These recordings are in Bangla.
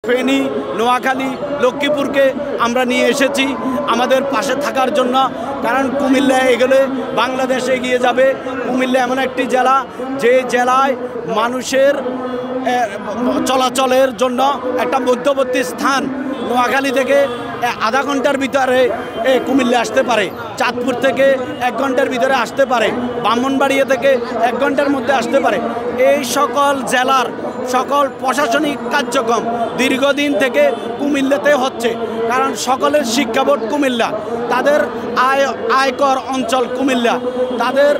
ফেনী, নোয়াখালী, লক্ষ্মীপুরকে আমরা নিয়ে এসেছি আমাদের পাশে থাকার জন্য। কারণ কুমিল্লা এগোলে বাংলাদেশ এগিয়ে যাবে। কুমিল্লা এমন একটি জেলা, যে জেলায় মানুষের চলাচলের জন্য একটা মধ্যবর্তী স্থান। নোয়াখালী থেকে আধা ঘন্টার ভিতরে কুমিল্লা আসতে পারে, চাঁদপুর থেকে 1 ঘন্টার ভিতরে আসতে পারে, ব্রাহ্মণবাড়িয়া থেকে 1 ঘন্টার মধ্যে আসতে পারে। এই সকল জেলার সকল প্রশাসনিক কার্যক্রম দীর্ঘদিন থেকে কুমিল্লাতে হচ্ছে। কারণ সকলের শিক্ষা বোর্ড কুমিল্লা, তাদের আয়কর অঞ্চল কুমিল্লা, তাদের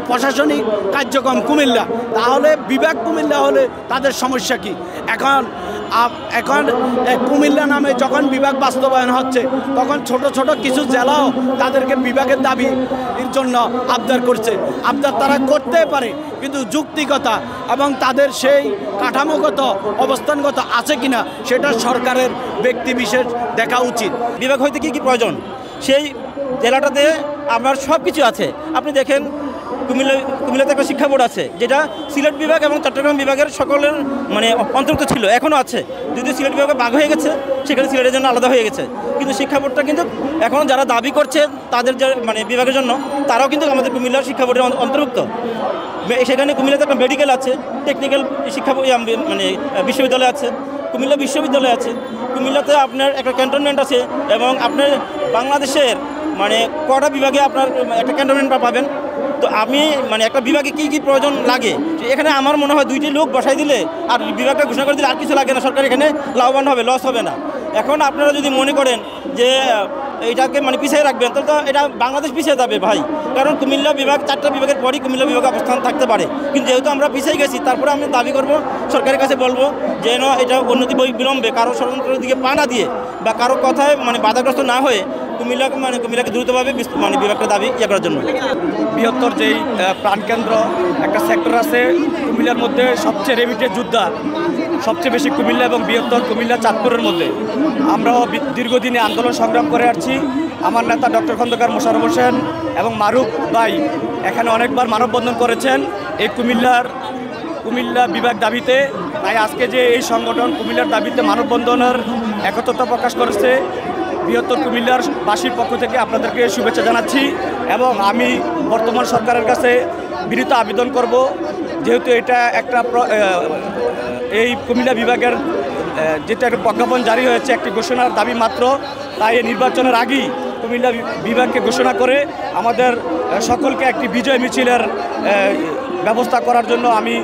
প্রশাসনিক কার্যক্রম কুমিল্লা। তাহলে বিভাগ কুমিল্লা হলে তাদের সমস্যা কি? এখন কুমিল্লা নামে যখন বিভাগ বাস্তবায়ন হচ্ছে, তখন ছোট ছোট কিছু জেলাও তাদেরকে বিভাগের দাবির জন্য আবদার করছে। আবদার তারা করতে পারে, কিন্তু যুক্তিগতা এবং তাদের সেই কাঠামোগত অবস্থানগত আছে কিনা সেটা সরকারের ব্যক্তিবিশেষ দেখা উচিত। বিভাগ হইতে কি প্রয়োজন, সেই জেলাটাতে আপনার সব কিছু আছে। আপনি দেখেন কুমিল্লাতে একটা শিক্ষা বোর্ড আছে, যেটা সিলেট বিভাগ এবং চট্টগ্রাম বিভাগের সকলের মানে অন্তর্ভুক্ত ছিল, এখনও আছে। যদিও সিলেট বিভাগে ভাগ হয়ে গেছে, সেখানে সিলেটের জন্য আলাদা হয়ে গেছে, কিন্তু শিক্ষা বোর্ডটা কিন্তু এখন যারা দাবি করছে তাদের যে মানে বিভাগের জন্য, তারাও কিন্তু আমাদের কুমিল্লার শিক্ষা বোর্ডের অন্তর্ভুক্ত। সেখানে কুমিল্লাতে একটা মেডিকেল আছে, টেকনিক্যাল শিক্ষা মানে বিশ্ববিদ্যালয় আছে, কুমিল্লা বিশ্ববিদ্যালয় আছে, কুমিল্লাতে আপনার একটা ক্যান্টনমেন্ট আছে, এবং আপনার বাংলাদেশের মানে কটা বিভাগে আপনার একটা ক্যান্টনমেন্ট পাবেন। তো আমি মানে একটা বিভাগে কী কী প্রয়োজন লাগে, এখানে আমার মনে হয় 2টি লোক বসাই দিলে আর বিভাগটা ঘোষণা করে দিলে আর কিছু লাগে না, সরকার এখানে লাভবান হবে, লস হবে না। এখন আপনারা যদি মনে করেন যে এইটাকে মানে পিছিয়ে রাখবেন, তাহলে তো এটা বাংলাদেশ পিছিয়ে যাবে ভাই। কারণ কুমিল্লা বিভাগ 4টা বিভাগের পরই কুমিল্লা বিভাগে অবস্থান থাকতে পারে, কিন্তু যেহেতু আমরা পিছিয়ে গেছি, তারপরে আমি দাবি করব সরকারের কাছে বলবো যেন এটা উন্নতি বিলম্বে কারো ষড়যন্ত্রের দিকে পা না দিয়ে বা কারো কথায় মানে বাধাগ্রস্ত না হয়ে কুমিল্লাকে দ্রুতভাবে মানে বিভাগটা দাবি করার জন্য। বৃহত্তর যেই প্রাণকেন্দ্র একটা সেক্টর আছে কুমিল্লার মধ্যে, সবচেয়ে রেমিটেড যোদ্ধা সবচেয়ে বেশি কুমিল্লা এবং বৃহত্তর কুমিল্লা চাঁদপুরের মধ্যে। আমরাও দীর্ঘদিনে আন্দোলন সংগ্রাম করে আসছি। আমার নেতা ডক্টর খন্দকার মোশাররফ হোসেন এবং মারুফ ভাই এখানে অনেকবার মানববন্ধন করেছেন এই কুমিল্লা বিভাগ দাবিতে। তাই আজকে যে এই সংগঠন কুমিল্লার দাবিতে মানববন্ধনের একত্রতা প্রকাশ করেছে, বৃহত্তর কুমিল্লার বাসীর পক্ষ থেকে আপনাদেরকে শুভেচ্ছা জানাচ্ছি। এবং আমি বর্তমান সরকারের কাছে বিনীত আবেদন করব, যেহেতু এটা একটা এই কুমিল্লা বিভাগের যেটা একটা প্রজ্ঞাপন জারি হয়েছে, একটি ঘোষণার দাবি মাত্র, তাই এই নির্বাচনের আগেই কুমিল্লা বিভাগকে ঘোষণা করে আমাদের সকলকে একটি বিজয় মিছিলের ব্যবস্থা করার জন্য আমি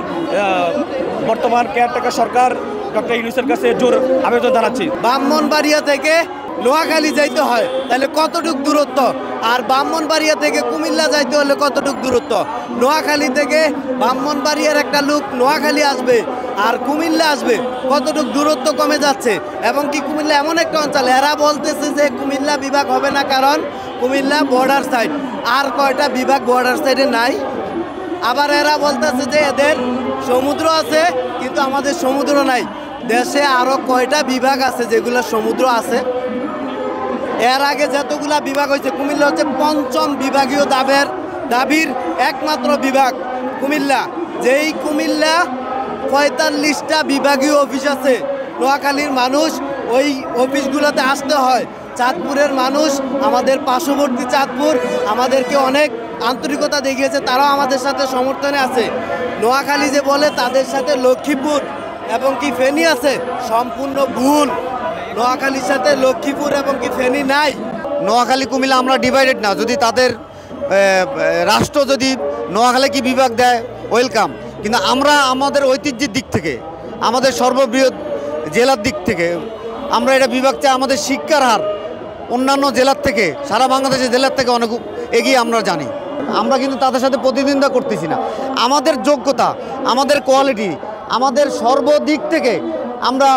বর্তমান কেয়ারটেকার সরকার ডক্টর ইউনূসের কাছে জোর আবেদন জানাচ্ছি। ব্রাহ্মণবাড়িয়া থেকে নোয়াখালী যাইতে হয়, তাহলে কতটুক দূরত্ব? আর ব্রাহ্মণবাড়িয়া থেকে কুমিল্লা যাইতে হলে কতটুক দূরত্ব? নোয়াখালী থেকে ব্রাহ্মণবাড়িয়ার একটা লোক নোয়াখালী আসবে আর কুমিল্লা আসবে, কতটুক দূরত্ব কমে যাচ্ছে। এবং কি কুমিল্লা এমন একটা অঞ্চল, এরা বলতেছে যে কুমিল্লা বিভাগ হবে না, কারণ কুমিল্লা বর্ডার সাইড। আর কয়টা বিভাগ বর্ডার সাইডে নাই? আবার এরা বলতেছে যে এদের সমুদ্র আছে, কিন্তু আমাদের সমুদ্র নাই। দেশে আরও কয়টা বিভাগ আছে যেগুলো সমুদ্র আছে? এর আগে যতগুলা বিভাগ হয়েছে, কুমিল্লা হচ্ছে 5ম বিভাগীয় দাবির একমাত্র বিভাগ কুমিল্লা। যেই কুমিল্লা 45টা বিভাগীয় অফিস আছে। নোয়াখালীর মানুষ ওই অফিসগুলোতে আসতে হয়। চাঁদপুরের মানুষ, আমাদের পার্শ্ববর্তী চাঁদপুর আমাদেরকে অনেক আন্তরিকতা দেখিয়েছে, তারাও আমাদের সাথে সমর্থনে আছে। নোয়াখালী যে বলে তাদের সাথে লক্ষ্মীপুর এবং কি ফেনী আছে, সম্পূর্ণ ভুল। নোয়াখালীর সাথে লক্ষ্মীপুর এবং কি ফেনী নাই। নোয়াখালী কুমিল্লা আমরা ডিভাইডেড না। যদি তাদের রাষ্ট্র যদি নোয়াখালীকে বিভাগ দেয়, ওয়েলকাম। কিন্তু আমরা আমাদের ঐতিহ্যের দিক থেকে, আমাদের সর্ববৃহৎ জেলার দিক থেকে আমরা এটা বিভাগ চাই। আমাদের শিক্ষার হার অন্যান্য জেলার থেকে, সারা বাংলাদেশের জেলার থেকে অনেক এগিয়ে আমরা জানি। আমরা কিন্তু তাদের সাথে প্রতিদ্বন্দ্বিতা করতেছি না। আমাদের যোগ্যতা, আমাদের কোয়ালিটি, আমাদের সর্বদিক থেকে আমরা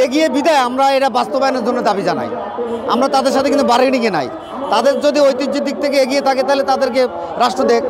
এগিয়ে বিদায় আমরা এটা বাস্তবায়নের জন্য দাবি জানাই। আমরা তাদের সাথে কিন্তু বার্গেনিংয়ে নাই। তাদের যদি ঐতিহ্যের দিক থেকে এগিয়ে থাকে, তাহলে তাদেরকে রাষ্ট্র দেখ।